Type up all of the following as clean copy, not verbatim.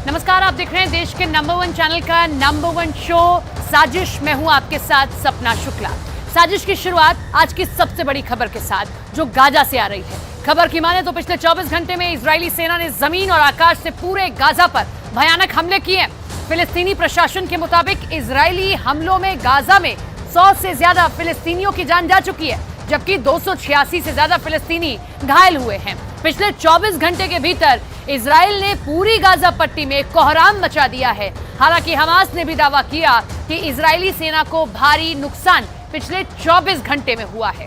नमस्कार, आप देख रहे हैं देश के नंबर 1 चैनल का नंबर 1 शो साजिश। मैं हूं आपके साथ सपना शुक्ला। साजिश की शुरुआत आज की सबसे बड़ी खबर के साथ जो गाजा से आ रही है। खबर की माने तो पिछले 24 घंटे में इजरायली सेना ने जमीन और आकाश से पूरे गाजा पर भयानक हमले किए। फिलिस्तीनी प्रशासन के मुताबिक इजरायली हमलों में गाजा में 100 से ज्यादा फिलिस्तीनियों की जान जा चुकी है, जबकि 286 से ज्यादा फिलिस्तीनी घायल हुए हैं। पिछले 24 घंटे के भीतर इजराइल ने पूरी गाजा पट्टी में कोहराम मचा दिया है। हालांकि हमास ने भी दावा किया कि इजरायली सेना को भारी नुकसान पिछले 24 घंटे में हुआ है।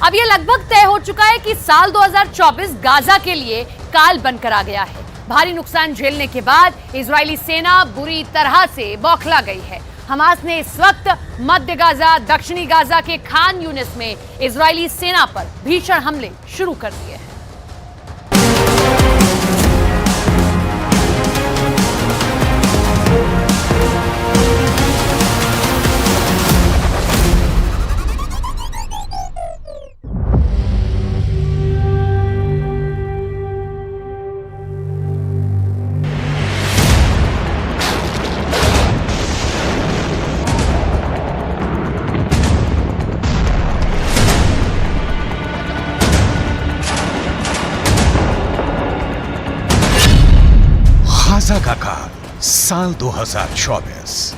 अब यह लगभग तय हो चुका है कि साल 2024 गाजा के लिए काल बनकर आ गया है। भारी नुकसान झेलने के बाद इजरायली सेना बुरी तरह से बौखला गई है। हमास ने इस वक्त मध्य गाजा, दक्षिणी गाजा के खान यूनिस में इजरायली सेना पर भीषण हमले शुरू कर दिए हैं। गाजा का काल साल 2024।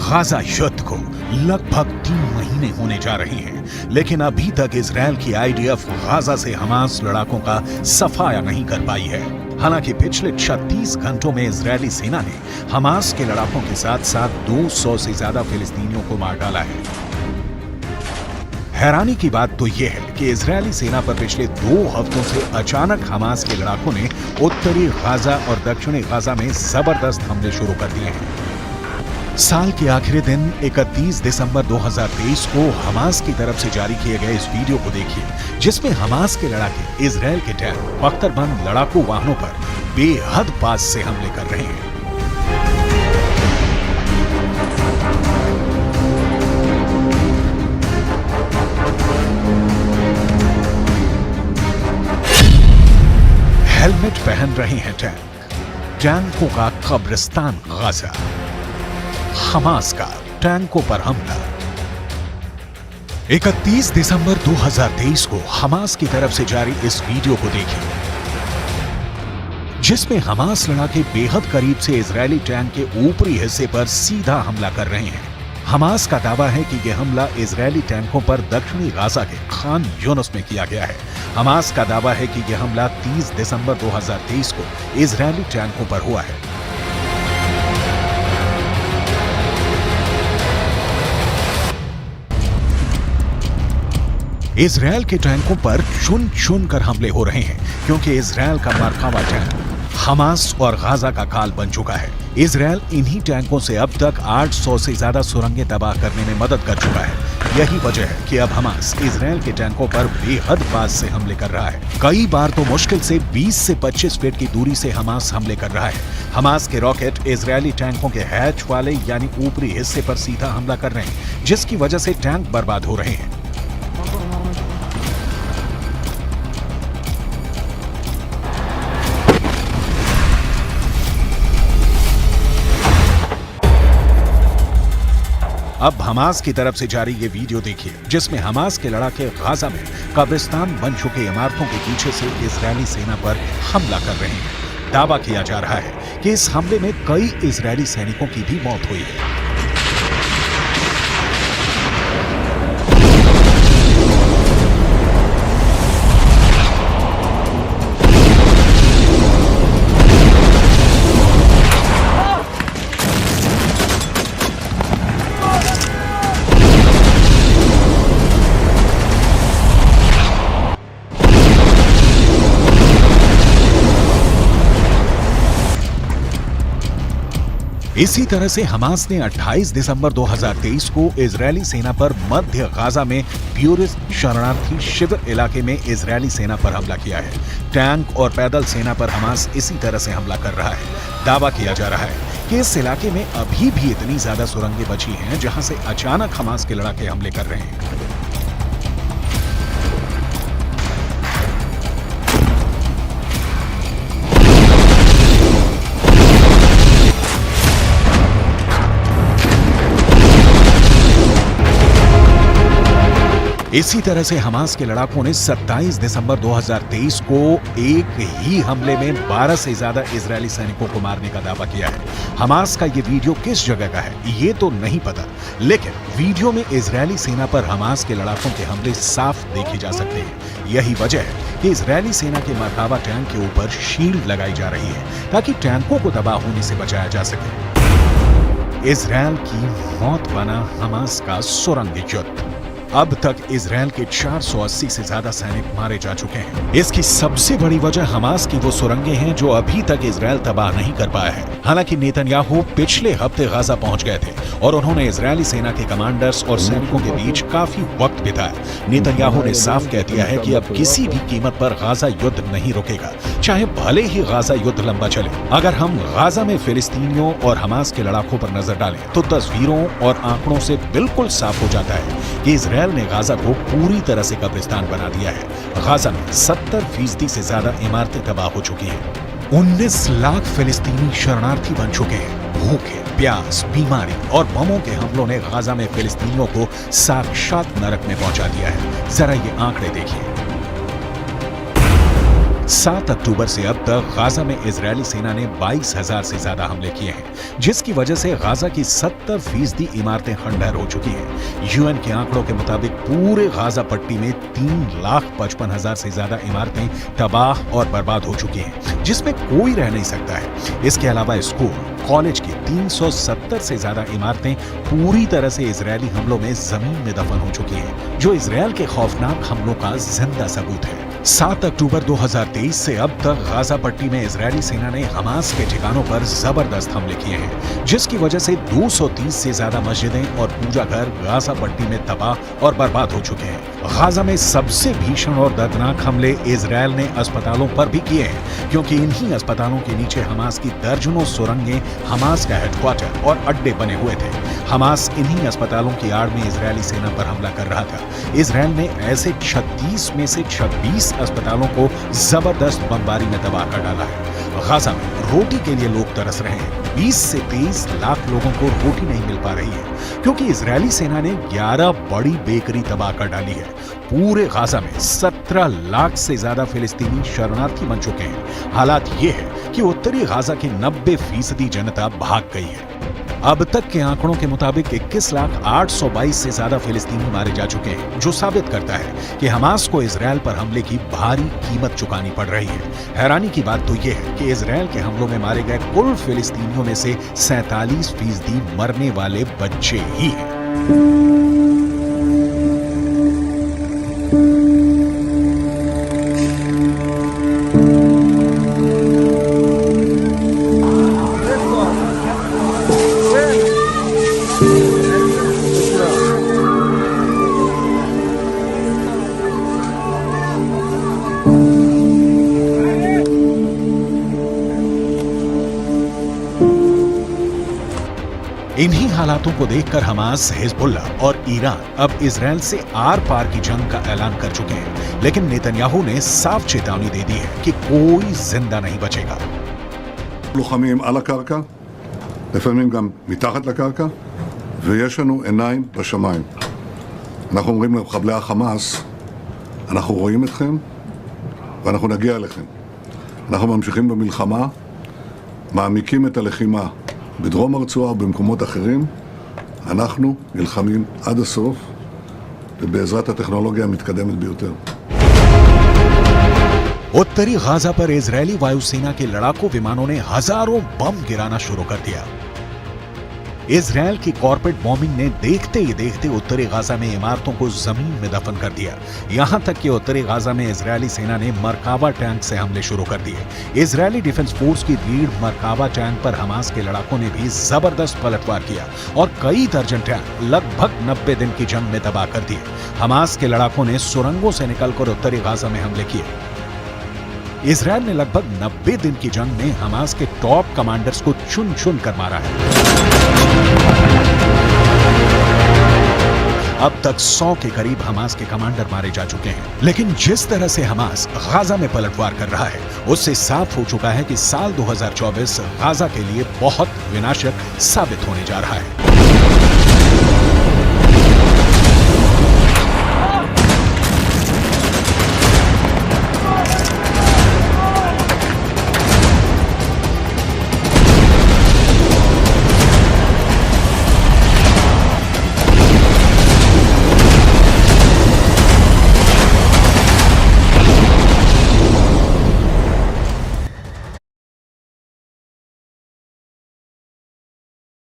गाजा युद्ध को लगभग 3 महीने होने जा रहे हैं, लेकिन अभी तक इजरायल की आईडीएफ गाजा से हमास लड़ाकों का सफाया नहीं कर पाई है। हालांकि पिछले 36 घंटों में इजरायली सेना ने हमास के लड़ाकों के साथ साथ 200 से ज्यादा फिलिस्तीनियों को मार डाला है। हैरानी की बात तो यह है कि इजरायली सेना पर पिछले 2 हफ्तों से अचानक हमास के लड़ाकों ने उत्तरी गाजा और दक्षिणी गाजा में जबरदस्त हमले शुरू कर दिए हैं। साल के आखिरी दिन 31 दिसंबर 2023 को हमास की तरफ से जारी किए गए इस वीडियो को देखिए, जिसमें हमास के लड़ाके इजरायल के टैंक बख्तरबंद लड़ाकू वाहनों पर बेहद पास से हमले कर रहे हैं। हेलमेट पहन रहे हैं टैंकों का कब्रिस्तान गाजा। हमास का टैंकों पर हमला। 31 दिसंबर 2023 को हमास की तरफ से जारी इस वीडियो को देखें, जिसमें हमास लड़ाके बेहद करीब से इजरायली टैंक के ऊपरी हिस्से पर सीधा हमला कर रहे हैं। हमास का दावा है कि यह हमला इजरायली टैंकों पर दक्षिणी गाजा के खान यूनिस में किया गया है। हमास का दावा है कि यह हमला 30 दिसंबर 2023 को इजरायली टैंकों पर हुआ है। इजरायल के टैंकों पर चुन चुन कर हमले हो रहे हैं, क्योंकि इजरायल का मरकावा टैंक हमास और गाजा का काल बन चुका है। इजरायल इन्हीं टैंकों से अब तक 800 से ज्यादा सुरंगें तबाह करने में मदद कर चुका है। यही वजह है कि अब हमास इजरायल के टैंकों पर बेहद पास से हमले कर रहा है। कई बार तो मुश्किल से 20 से 25 फीट की दूरी से हमास हमले कर रहा है। हमास के रॉकेट इजरायली टैंकों के हैच वाले यानी ऊपरी हिस्से पर सीधा हमला कर रहे हैं, जिसकी वजह से टैंक बर्बाद हो रहे हैं। अब हमास की तरफ से जारी ये वीडियो देखिए, जिसमें हमास के लड़ाके गाजा में कब्रिस्तान बन चुके इमारतों के पीछे से इजरायली सेना पर हमला कर रहे हैं। दावा किया जा रहा है कि इस हमले में कई इजरायली सैनिकों की भी मौत हुई है। इसी तरह से हमास ने 28 दिसंबर 2023 को इजरायली सेना पर मध्य गाजा में ब्यूरिस शरणार्थी शिविर इलाके में इजरायली सेना पर हमला किया है। टैंक और पैदल सेना पर हमास इसी तरह से हमला कर रहा है। दावा किया जा रहा है कि इस इलाके में अभी भी इतनी ज्यादा सुरंगें बची हैं जहां से अचानक हमास के लड़ाके हमले कर रहे हैं। इसी तरह से हमास के लड़ाकों ने 27 दिसंबर 2023 को एक ही हमले में 12 से ज्यादा इजरायली सैनिकों को मारने का दावा किया है। हमास का ये वीडियो किस जगह का है ये तो नहीं पता, लेकिन वीडियो में इजरायली सेना पर हमास के लड़ाकों के हमले साफ देखे जा सकते हैं। यही वजह है कि इजरायली सेना के मरकाबा टैंक के ऊपर शील्ड लगाई जा रही है ताकि टैंकों को तबाह होने से बचाया जा सके। इजरायल की मौत बना हमास का सुरंग युद्ध। अब तक इजरायल के 480 से ज्यादा सैनिक मारे जा चुके हैं। इसकी सबसे बड़ी वजह हमास की वो सुरंगें हैं जो अभी तक इजरायल तबाह नहीं कर पाया है। हालांकि नेतन्याहू पिछले हफ्ते गाजा पहुंच गए थे और उन्होंने इजरायली सेना के कमांडर्स और सैनिकों के बीच काफी वक्त बिताया। नेतन्याहू ने साफ कह दिया है कि अब किसी भी कीमत पर गाजा युद्ध नहीं रुकेगा, चाहे भले ही गाजा युद्ध लंबा चले। अगर हम गाजा में फिलिस्तीनियों और हमास के लड़ाकों पर नजर डालें तो तस्वीरों और आंकड़ों से बिल्कुल साफ हो जाता है कि इजरायल ने गाजा को पूरी तरह से कब्रिस्तान बना दिया है। गाजा में 70% से ज्यादा इमारतें तबाह हो चुकी हैं। 19 लाख फिलिस्तीनी शरणार्थी बन चुके हैं। भूखे, प्यास, बीमारी और बमों के हमलों ने गाजा में फिलिस्तीनियों को साक्षात नरक में पहुंचा दिया है। जरा ये आंकड़े देखिए। 7 अक्टूबर से अब तक गाजा में इजरायली सेना ने 22,000 से ज्यादा हमले किए हैं, जिसकी वजह से गाजा की 70% इमारतें खंडहर हो चुकी हैं। यूएन के आंकड़ों के मुताबिक पूरे गाजा पट्टी में 3,55,000 से ज्यादा इमारतें तबाह और बर्बाद हो चुकी हैं, जिसमें कोई रह नहीं सकता है। इसके अलावा स्कूल, कॉलेज की 370 से ज्यादा इमारतें पूरी तरह से इजरायली हमलों में जमीन में दफन हो चुकी हैं, जो इजरायल के खौफनाक हमलों का जिंदा सबूत है। 7 अक्टूबर 2023 से अब तक गाजा पट्टी में इजरायली सेना ने हमास के ठिकानों पर जबरदस्त हमले किए हैं, जिसकी वजह से 230 से ज्यादा मस्जिदें और पूजा घर गाजा पट्टी में तबाह और बर्बाद हो चुके हैं। गाजा में सबसे भीषण और दर्दनाक हमले इजरायल ने अस्पतालों पर भी किए हैं, क्योंकि इन्हीं अस्पतालों के नीचे हमास की दर्जनों सुरंगें हमास का हेडक्वार्टर और अड्डे बने हुए थे। हमास इन्हीं अस्पतालों की आड़ में इजरायली सेना पर हमला कर रहा था। इजरायल ने ऐसे 36 में से 26 अस्पतालों को जबरदस्त बमबारी में तबाह कर डाला है। गाजा में रोटी के लिए लोग तरस रहे हैं। 20 से 23 लाख लोगों को रोटी नहीं मिल पा रही है, क्योंकि इजरायली सेना ने 11 बड़ी बेकरी तबाह कर डाली है। पूरे गाजा में 17 लाख से ज्यादा फिलिस्तीनी शरणार्थी बन चुके हैं। हालात ये है कि उत्तरी गाजा की 90% जनता भाग गई है। अब तक के आंकड़ों के मुताबिक 21,822 से ज्यादा फिलिस्तीनी मारे जा चुके हैं, जो साबित करता है कि हमास को इजरायल पर हमले की भारी कीमत चुकानी पड़ रही है। हैरानी की बात तो यह है कि इजरायल के हमलों में मारे गए कुल फिलिस्तीनियों में से 47% मरने वाले बच्चे ही हैं। इन्हीं हालातों को देखकर हमास, हिजबुल्लाह और ईरान अब इजरायल से आर पार की जंग का ऐलान कर चुके हैं। लेकिन नेतन्याहू ने साफ चेतावनी दे दी है कि कोई जिंदा नहीं बचेगा। לוחמים על הקרקע, לפעמים גם מתחת לקרקע, ויש לנו עיניים בשמיים. אנחנו אומרים למחבלי החמאס, אנחנו רואים אתכם ואנחנו נגיע אליכם. אנחנו ממשיכים במלחמה, מעמיקים את הלחימה בדרום הרצועה ובמקומות אחרים. אנחנו נלחמים עד הסוף, ובעזרת הטכנולוגיה המתקדמת ביותר. उत्तरी गाजा पर इजरायली वायुसेना के लड़ाकू विमानों ने हजारों बम गिराना शुरू कर दिया। इजरायल की कॉर्पोरेट बॉम्बिंग ने देखते ही देखते उत्तरी गाजा में इमारतों को जमीन में दफन कर दिया। यहां तक कि उत्तरी गाजा में इजरायली सेना ने मरकाबा टैंक से हमले शुरू कर दिए। इजरायली डिफेंस फोर्स की रीढ़ मरकाबा टैंक पर हमास के लड़ाकों ने भी जबरदस्त पलटवार किया और कई दर्जन टैंक लगभग 90 दिन की जंग में तबाह कर दिए। हमास के लड़ाकों ने सुरंगों से निकलकर उत्तरी गाजा में हमले किए। इजरायल ने लगभग 90 दिन की जंग में हमास के टॉप कमांडर्स को चुन चुन कर मारा है। अब तक 100 के करीब हमास के कमांडर मारे जा चुके हैं। लेकिन जिस तरह से हमास गाजा में पलटवार कर रहा है, उससे साफ हो चुका है कि साल 2024 गाजा के लिए बहुत विनाशक साबित होने जा रहा है।